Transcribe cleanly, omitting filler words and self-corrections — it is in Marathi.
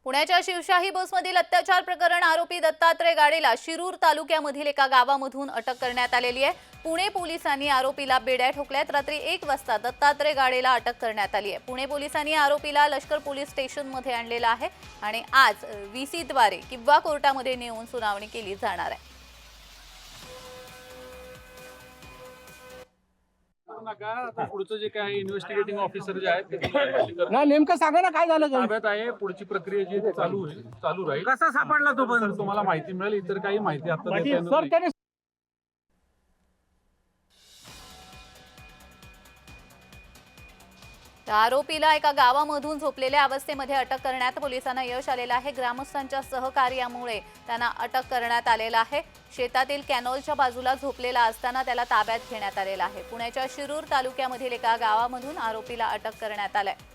पुण्याच्या शिवशाही बसमधील अत्याचार प्रकरण आरोपी दत्तात्रय गाडेला शिरूर तालुक्यामधील एका गावामधून अटक करण्यात आलेली आहे। पुणे पोलिसांनी आरोपीला बेड्या ठोकल्यात। रात्री 1 वाजता दत्तात्रय गाडेला अटक करण्यात आली आहे। पुणे पोलिसांनी आरोपीला लष्कर पोलीस स्टेशनमध्ये आणलेला आहे आणि आज व्हीसीद्वारे किंवा कोर्टामध्ये नेऊन सुनावणी केली जाणार आहे। पुढचं जे काय इन्व्हेस्टिगेटिंग ऑफिसर जे आहेत ना नेमकं सांगा ना काय झालं ताब्यात आहे। पुढची प्रक्रिया जी चालू राहील। कसा सापडला तो पण तुम्हाला माहिती मिळेल। इतर काही माहिती आता देता येणार सर नाही। त्याने आरोपीला एका गावामधून झोपलेल्या अवस्थेमध्ये अटक करण्यात पोलिसांना यश आलेलं आहे। ग्रामस्थांच्या सहकार्यामुळे त्यांना अटक करण्यात आलेला आहे। शेतातील कॅनॉलच्या बाजूला झोपलेला असताना त्याला ताब्यात घेण्यात आलेला आहे। पुण्याच्या शिरूर तालुक्यामधील एका गावामधून आरोपीला अटक करण्यात आली आहे।